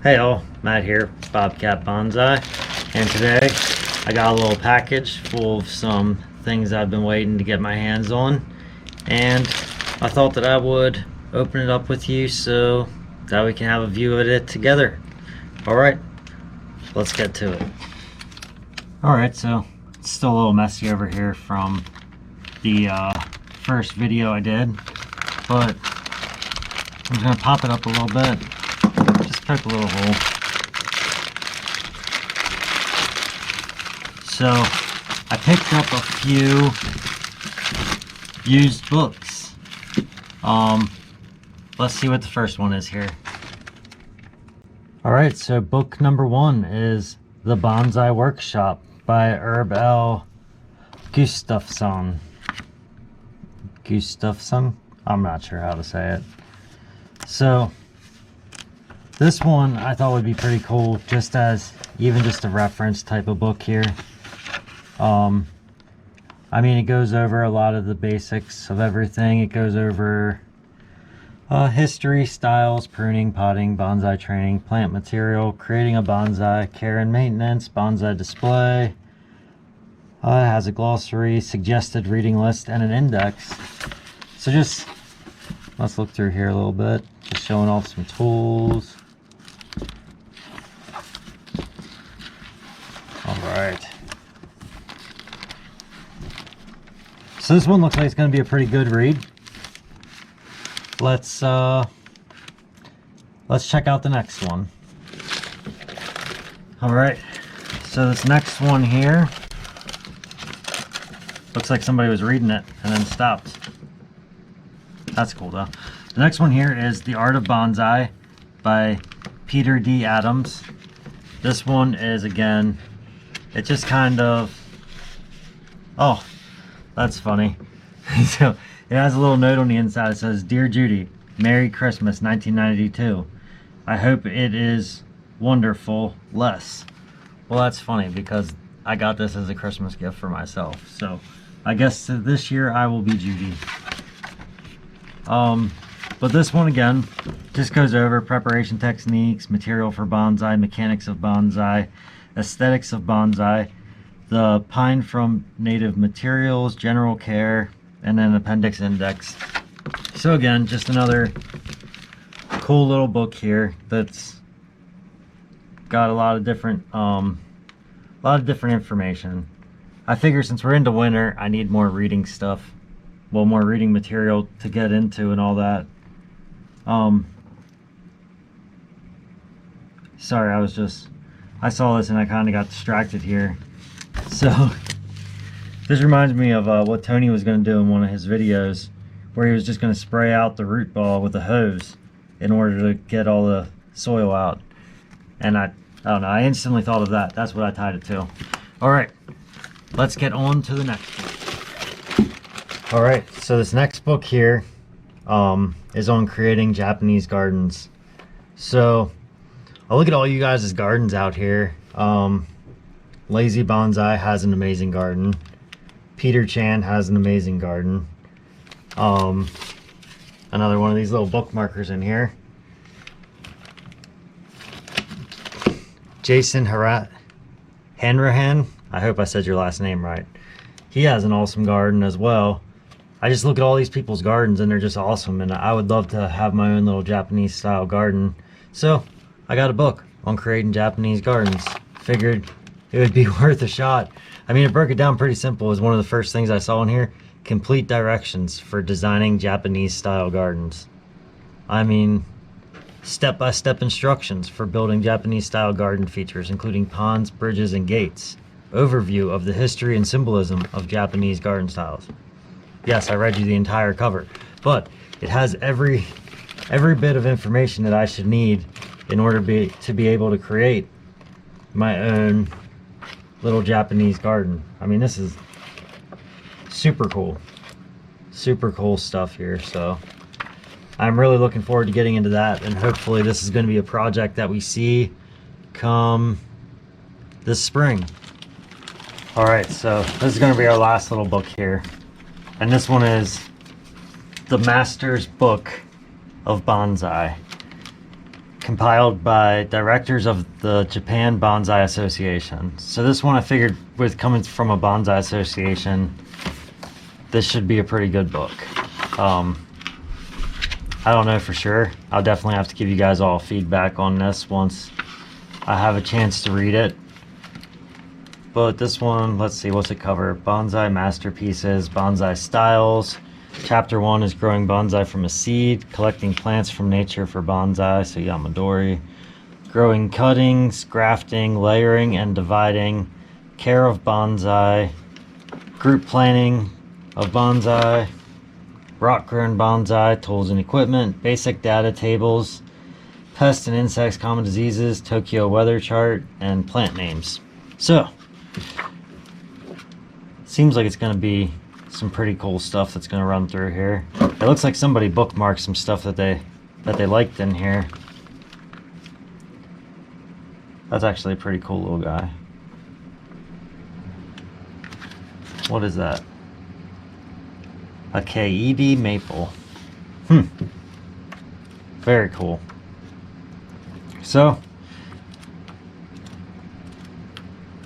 Hey all, Matt here, Bobcat Bonsai, and today I got a little package full of some things I've been waiting to get my hands on, and I thought that I would open it up with you so that we can have a view of it together. Alright, let's get to it. Alright, so it's still a little messy over here from the first video I did, but I'm just going to pop it up a little bit. Just poke a little hole. So I picked up a few used books. Let's see what the first one is here. Alright, so book number 1 is The Bonsai Workshop by Herb L. Gustafsson. Gustafsson? I'm not sure how to say it. So this one I thought would be pretty cool, just as even just a reference type of book here. I mean, it goes over a lot of the basics of everything. It goes over history, styles, pruning, potting, bonsai training, plant material, creating a bonsai, care and maintenance, bonsai display. It has a glossary, suggested reading list, and an index. So just let's look through here a little bit, just showing off some tools. Alright. So this one looks like it's going to be a pretty good read. Let's check out the next one. Alright. So this next one here looks like somebody was reading it and then stopped. That's cool though. The next one here is The Art of Bonsai by Peter D. Adams. This one is, again, it just kind of, oh, that's funny. So it has a little note on the inside. It says, "Dear Judy, Merry Christmas 1992. I hope it is wonderful, Les." Well, that's funny because I got this as a Christmas gift for myself. So I guess this year I will be Judy. But this one again just goes over preparation techniques, material for bonsai, mechanics of bonsai, aesthetics of bonsai, the pine from native materials, general care, and then appendix index. So again, just another cool little book here that's got a lot of different information. I figure since we're into winter, I need more reading stuff. Well, more reading material to get into and all that. Sorry, I saw this and I kind of got distracted here. So, this reminds me of what Tony was going to do in one of his videos, where he was just going to spray out the root ball with a hose in order to get all the soil out. And I don't know, I instantly thought of that. That's what I tied it to. Alright, let's get on to the next one. Alright, so this next book here is on creating Japanese gardens. So I'll look at all you guys' gardens out here. Lazy Bonsai has an amazing garden. Peter Chan has an amazing garden. Another one of these little bookmarkers in here. Jason Hanrahan, I hope I said your last name right. He has an awesome garden as well. I just look at all these people's gardens and they're just awesome, and I would love to have my own little Japanese style garden. So I got a book on creating Japanese gardens. Figured it would be worth a shot. I mean, it broke it down pretty simple. It was one of the first things I saw in here. Complete directions for designing Japanese style gardens. I mean, step-by-step instructions for building Japanese style garden features, including ponds, bridges, and gates. Overview of the history and symbolism of Japanese garden styles. Yes, I read you the entire cover, but it has every bit of information that I should need in order to be able to create my own little Japanese garden. I mean, this is super cool stuff here. So I'm really looking forward to getting into that, and hopefully this is going to be a project that we see come this spring. Alright, so this is going to be our last little book here. And this one is The Master's Book of Bonsai. compiled by directors of the Japan Bonsai Association. So this one I figured, with coming from a bonsai association, this should be a pretty good book. I don't know for sure. I'll definitely have to give you guys all feedback on this once I have a chance to read it. But this one, let's see, what's it cover? Bonsai Masterpieces, Bonsai Styles. Chapter 1 is growing bonsai from a seed, collecting plants from nature for bonsai, so Yamadori. Growing cuttings, grafting, layering and dividing, care of bonsai, group planning of bonsai, rock grown bonsai, tools and equipment, basic data tables, pests and insects, common diseases, Tokyo weather chart, and plant names. So, seems like it's going to be some pretty cool stuff that's going to run through here. It looks like somebody bookmarked some stuff that they liked in here. That's actually a pretty cool little guy. What is that? A Kaede maple. Very cool. So,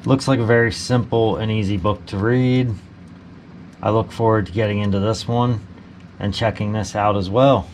looks like a very simple and easy book to read. I look forward to getting into this one and checking this out as well.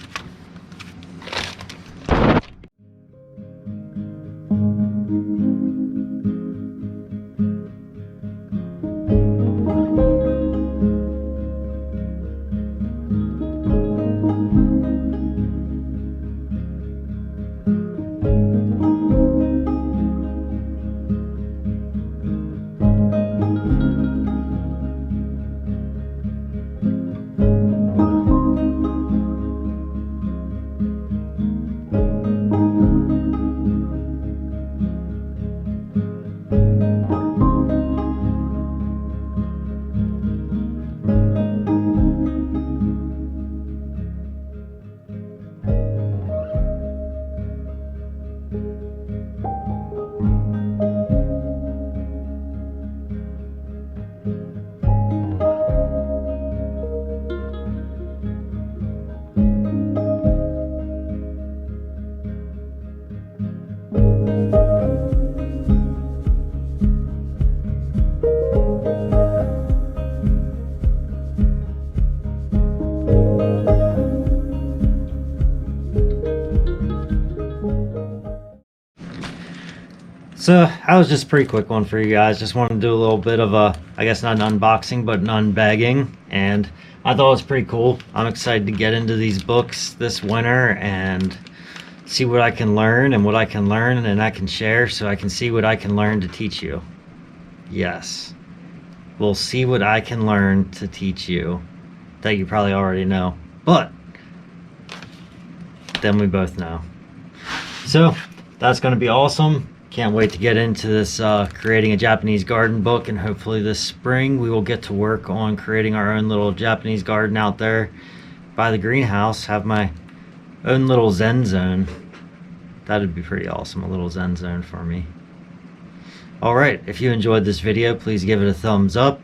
So that was just a pretty quick one for you guys. Just wanted to do a little bit of a, I guess not an unboxing, but an unbagging. And I thought it was pretty cool. I'm excited to get into these books this winter and see what I can learn and what I can learn and I can share, so I can see what I can learn to teach you. Yes. We'll see what I can learn to teach you that you probably already know. But then we both know. So that's going to be awesome. Can't wait to get into this creating a Japanese garden book, and hopefully this spring we will get to work on creating our own little Japanese garden out there by the greenhouse. Have my own little Zen zone. That'd be pretty awesome, a little Zen zone for me. Alright, if you enjoyed this video, please give it a thumbs up.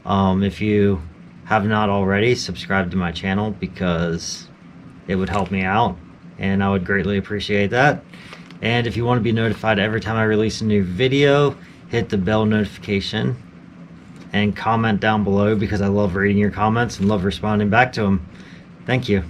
If you have not already, subscribe to my channel because it would help me out and I would greatly appreciate that. And if you want to be notified every time I release a new video, hit the bell notification and comment down below, because I love reading your comments and love responding back to them. Thank you.